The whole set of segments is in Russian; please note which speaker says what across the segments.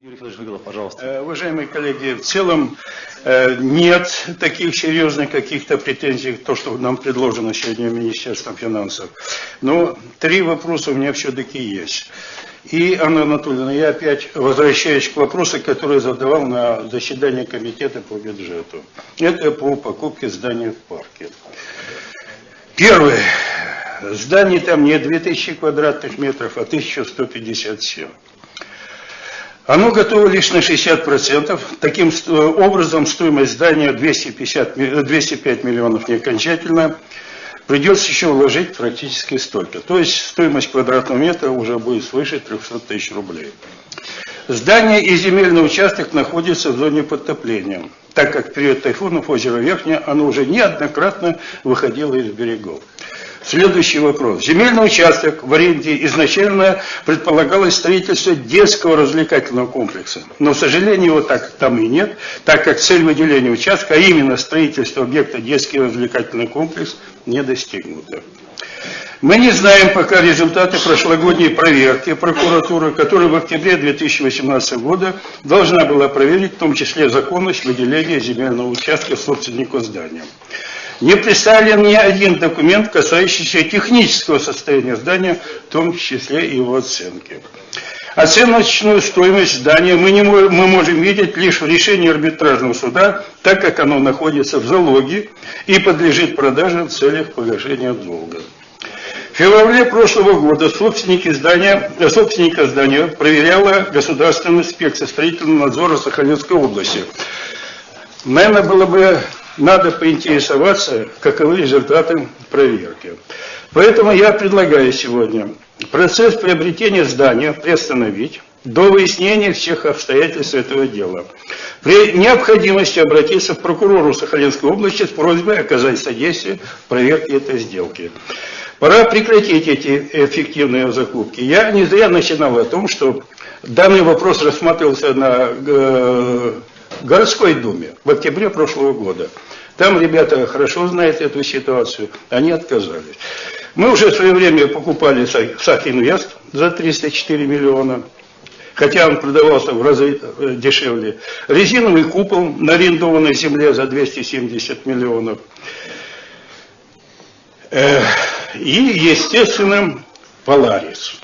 Speaker 1: Юрий Федорович Выгодов, пожалуйста.
Speaker 2: Уважаемые коллеги, в целом нет таких серьезных каких-то претензий к тому, что нам предложено сегодня Министерством финансов. Но три вопроса у меня все-таки есть. И, Анна Анатольевна, я опять возвращаюсь к вопросу, который задавал на заседании комитета по бюджету. Это по покупке здания в парке. Первое. Здание там не 2000 квадратных метров, а 1157. Оно готово лишь на 60%. Таким образом, стоимость здания 205 миллионов не окончательно. Придется еще вложить практически столько. То есть стоимость квадратного метра уже будет свыше 300 тысяч рублей. Здание и земельный участок находятся в зоне подтопления, так как в период тайфунов озеро Верхнее оно уже неоднократно выходило из берегов. Следующий вопрос. Земельный участок в аренде изначально предполагалось строительство детского развлекательного комплекса. Но, к сожалению, его так там и нет, так как цель выделения участка, а именно строительство объекта детский развлекательный комплекс, не достигнута. Мы не знаем пока результаты прошлогодней проверки прокуратуры, которая в октябре 2018 года должна была проверить в том числе законность выделения земельного участка собственнику здания. Не представлен ни один документ, касающийся технического состояния здания, в том числе и его оценки. Оценочную стоимость здания мы можем видеть лишь в решении арбитражного суда, так как оно находится в залоге и подлежит продаже в целях погашения долга. В феврале прошлого года собственника здания проверяла Государственная инспекция строительного надзора Сахалинской области. Наверное, надо поинтересоваться, каковы результаты проверки. Поэтому я предлагаю сегодня процесс приобретения здания приостановить до выяснения всех обстоятельств этого дела. При необходимости обратиться к прокурору Сахалинской области с просьбой оказать содействие в проверке этой сделки. Пора прекратить эти эффективные закупки. Я не зря начинал о том, что данный вопрос рассматривался на городской думе в октябре прошлого года. Там ребята хорошо знают эту ситуацию, они отказались. Мы уже в свое время покупали Сахинвест за 304 миллиона, хотя он продавался в разы дешевле. Резиновый купол на арендованной земле за 270 миллионов. И, естественно, Поларис.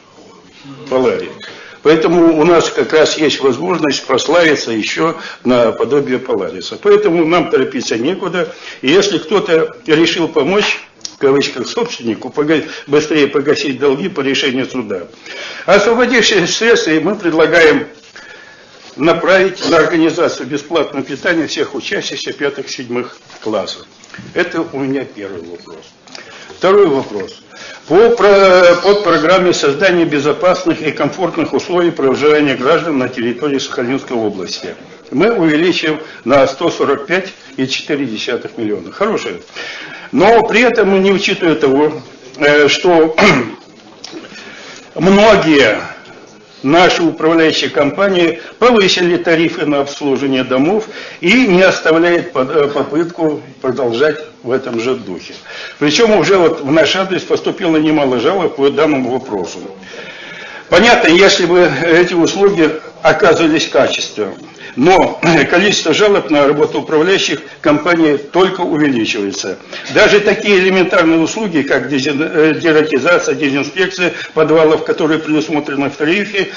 Speaker 2: Поэтому у нас как раз есть возможность прославиться еще на подобие Полариса. Поэтому нам торопиться некуда. И если кто-то решил помочь, в кавычках, собственнику, быстрее погасить долги по решению суда, освободившиеся средства мы предлагаем направить на организацию бесплатного питания всех учащихся 5-7 классов. Это у меня первый вопрос. Второй вопрос. По программе создания безопасных и комфортных условий проживания граждан на территории Сахалинской области мы увеличим на 145,4 миллиона. Хорошее. Но при этом мы не учитываем того, что многие наши управляющие компании повысили тарифы на обслуживание домов и не оставляют попытку продолжать в этом же духе. Причем уже вот в наш адрес поступило немало жалоб по данному вопросу. Понятно, если бы эти услуги оказывались качественными, но количество жалоб на работу управляющих компаний только увеличивается. Даже такие элементарные услуги, как дератизация, дезинфекция подвалов, которые предусмотрены в тарифе,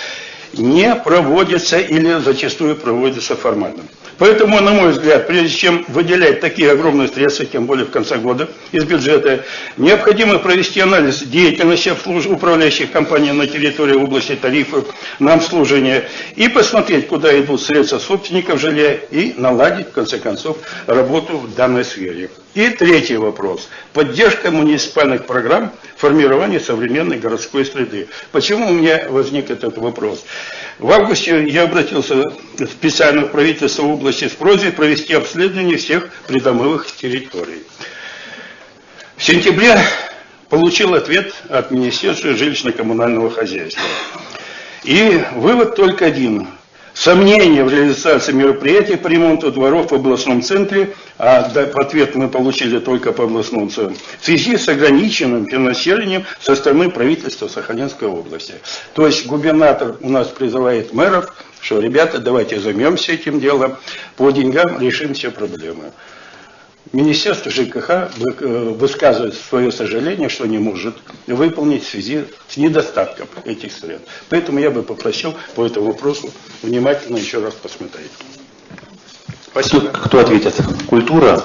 Speaker 2: не проводятся или зачастую проводятся формально. Поэтому, на мой взгляд, прежде чем выделять такие огромные средства, тем более в конце года из бюджета, необходимо провести анализ деятельности управляющих компаний на территории области тарифов на обслуживание и посмотреть, куда идут средства собственников жилья и наладить, в конце концов, работу в данной сфере. И третий вопрос. Поддержка муниципальных программ формирования современной городской среды. Почему у меня возник этот вопрос? В августе я обратился специально в правительство области с просьбой провести обследование всех придомовых территорий. В сентябре получил ответ от Министерства жилищно-коммунального хозяйства. И вывод только один. Сомнения в реализации мероприятий по ремонту дворов в областном центре, а ответ мы получили только по областному центру, в связи с ограниченным финансированием со стороны правительства Сахалинской области. То есть губернатор у нас призывает мэров, что, ребята, давайте займемся этим делом, по деньгам решим все проблемы. Министерство ЖКХ высказывает свое сожаление, что не может выполнить в связи с недостатком этих средств. Поэтому я бы попросил по этому вопросу внимательно еще раз посмотреть. Спасибо.
Speaker 1: Кто ответит? Культура?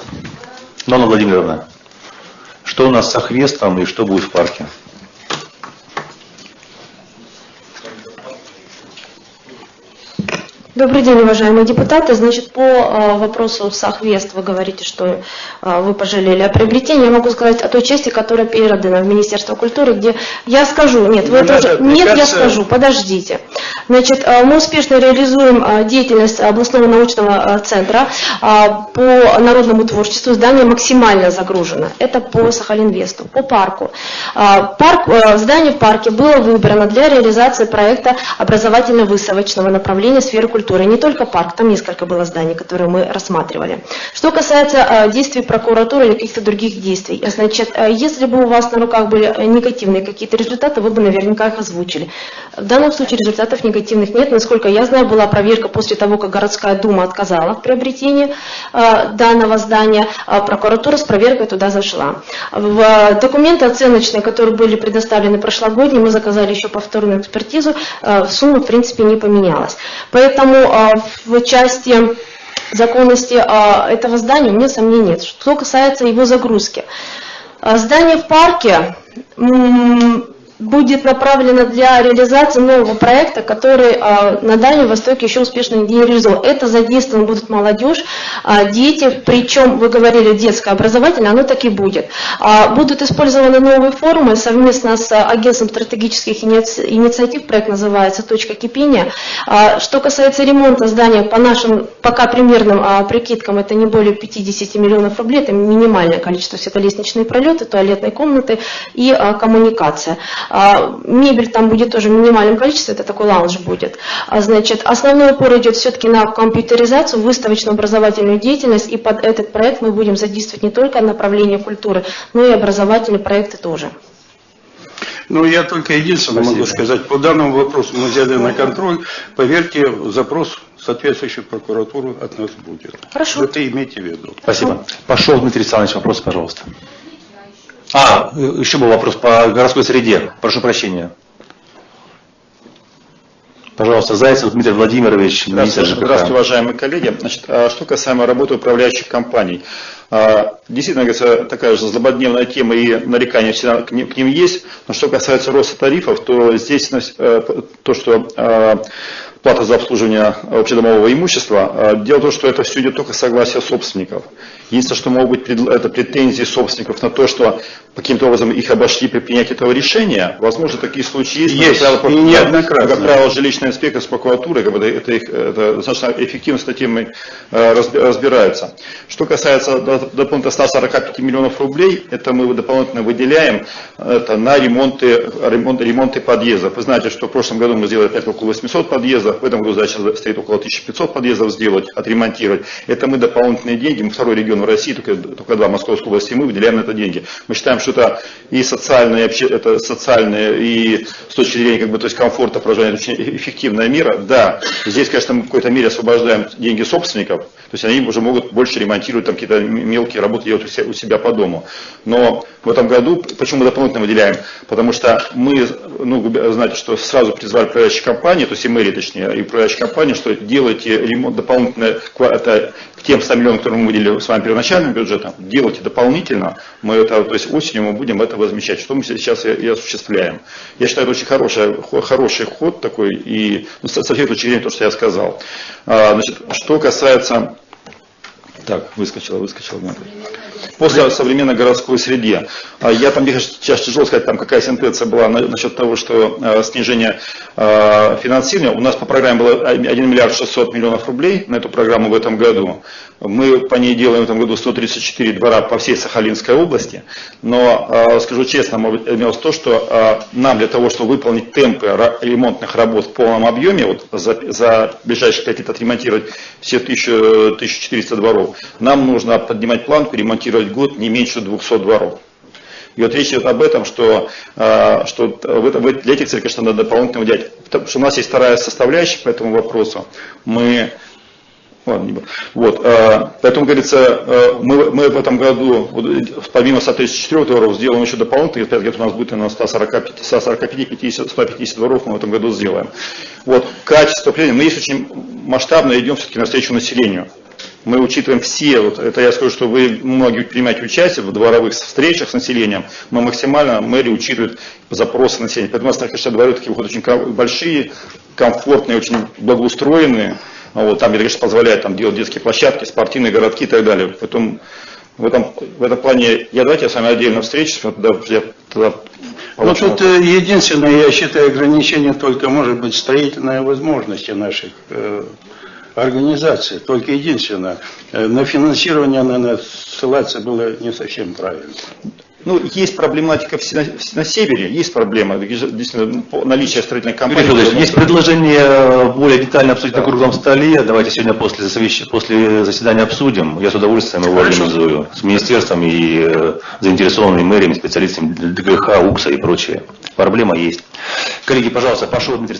Speaker 1: Нонна Владимировна. Что у нас с Ахвестом и что будет в парке?
Speaker 3: Добрый день, уважаемые депутаты. Значит, по вопросу Сахвест вы говорите, что вы пожалели о приобретении. Я могу сказать о той части, которая передана в Министерство культуры, где я скажу, нет, вы тоже, нет, я скажу, подождите. Значит, мы успешно реализуем деятельность областного научного центра по народному творчеству. Здание максимально загружено. Это по Сахалинвесту. По парку. Здание в парке было выбрано для реализации проекта образовательно-выставочного направления сферы культуры. Не только парк, там несколько было зданий, которые мы рассматривали. Что касается действий прокуратуры или каких-то других действий, значит, если бы у вас на руках были негативные какие-то результаты, вы бы наверняка их озвучили. В данном случае результатов негативных нет. Насколько я знаю, была проверка после того, как городская дума отказала в приобретении данного здания, прокуратура с проверкой туда зашла. В документы оценочные, которые были предоставлены прошлогодние, мы заказали еще повторную экспертизу, сумма в принципе не поменялась. Поэтому в части законности этого здания у меня сомнений нет. Что касается его загрузки. Здание в парке будет направлено для реализации нового проекта, который на Дальнем Востоке еще успешно не реализован. Это задействованы будут молодежь, дети, причем вы говорили детское образовательное, оно так и будет. Будут использованы новые форумы совместно с агентством стратегических инициатив, проект называется «Точка кипения». Что касается ремонта здания, по нашим пока примерным прикидкам, это не более 50 миллионов рублей, это минимальное количество, это лестничные пролеты, туалетные комнаты и коммуникация. Мебель там будет тоже в минимальном количестве, это такой лаунж будет. Значит, основной упор идет все-таки на компьютеризацию, выставочно-образовательную деятельность, и под этот проект мы будем задействовать не только направление культуры, но и образовательные проекты тоже.
Speaker 2: Ну, я только единственное могу сказать, по данному вопросу мы взяли на контроль, поверьте, запрос в соответствующую прокуратуру от нас будет.
Speaker 3: Хорошо.
Speaker 2: Это имейте в виду.
Speaker 1: Спасибо. Пошел, Дмитрий Александрович, вопрос, пожалуйста. Еще был вопрос по городской среде. Прошу прощения. Пожалуйста, Зайцев Дмитрий Владимирович, министр ЖКХ.
Speaker 4: Здравствуйте, уважаемые коллеги. Значит, что касаемо работы управляющих компаний. Действительно, говорится, такая же злободневная тема и нарекания всегда к ним есть. Но что касается роста тарифов, то здесь то, что плата за обслуживание общедомового имущества, дело в том, что это все идет только согласие собственников. Единственное, что могут быть это претензии собственников на то, что каким-то образом их обошли при принятии этого решения. Возможно, такие случаи есть. Как правило, жилищная инспекция с прокуратурой, это достаточно эффективно с этой темой разбираются. Что касается дополнительно 145 миллионов рублей, это мы дополнительно выделяем это на ремонты подъездов. Вы знаете, что в прошлом году мы сделали опять около 800 подъездов, в этом году задача стоит около 1500 подъездов сделать, отремонтировать. Это мы дополнительные деньги, мы второй регион в России, только два, Московской области, мы выделяем на это деньги. Мы считаем, что это и социальные, и с точки зрения то есть комфорта проживания, очень эффективная мера. Да, здесь, конечно, мы в какой-то мере освобождаем деньги собственников, то есть они уже могут больше ремонтировать, там какие-то мелкие работы делать у себя по дому. Но в этом году, почему мы дополнительно выделяем? Потому что мы, вы знаете, что сразу призвали управляющие компании, то есть и мэрии, точнее, и управляющие компании, что делайте ремонт дополнительно к тем 100 миллионам, которые мы выделили с вами первоначальным бюджетом, делайте дополнительно, мы это, то есть осенью мы будем это возмещать, что мы сейчас и осуществляем. Я считаю, это очень хороший ход такой, и со всей точки зрения то, что я сказал. Значит, что касается... Так, выскочила. По современной городской среде. Я там, мне сейчас тяжело сказать, там какая сентенция была насчет того, что снижение финансирования. У нас по программе было 1 миллиард 600 миллионов рублей на эту программу в этом году. Мы по ней делаем в этом году 134 двора по всей Сахалинской области. Но, скажу честно, имелось то, что нам для того, чтобы выполнить темпы ремонтных работ в полном объеме, вот за ближайшие 5 лет отремонтировать все 1400 дворов, нам нужно поднимать планку, ремонтировать год не меньше 200 дворов. И вот речь идет об этом, что для этих целей, конечно, надо дополнительно выделять. Потому что у нас есть вторая составляющая по этому вопросу. Поэтому, говорится, мы в этом году, помимо 134 дворов, сделаем еще дополнительные, где-то у нас будет на 145-150 дворов мы в этом году сделаем. Вот, качество плена, мы есть очень масштабно, идем все-таки навстречу населению. Мы учитываем все, вот это я скажу, что вы многие принимаете участие в дворовых встречах с населением, мы максимально, мэрия учитывает запросы населения. Поэтому у нас, конечно, дворы такие вот очень большие, комфортные, очень благоустроенные. Вот, там, где, конечно, позволяет там, делать детские площадки, спортивные городки и так далее. Поэтому в этом плане, давайте я с вами отдельно встречусь.
Speaker 2: Ну, тут единственное, я считаю, ограничение только может быть строительные возможности наших организаций. Только единственное. На финансирование, наверное, ссылаться было не совсем правильно.
Speaker 4: Ну, есть проблематика на севере, есть проблема, действительно, наличие строительной компании.
Speaker 1: Есть предложение более детально обсудить на круглом столе. Давайте сегодня после заседания обсудим. Я с удовольствием его организую с министерством и заинтересованными мэриями, специалистами ДГХ, УКСа и прочее. Проблема есть. Коллеги, пожалуйста, прошу, Дмитрий Александрович.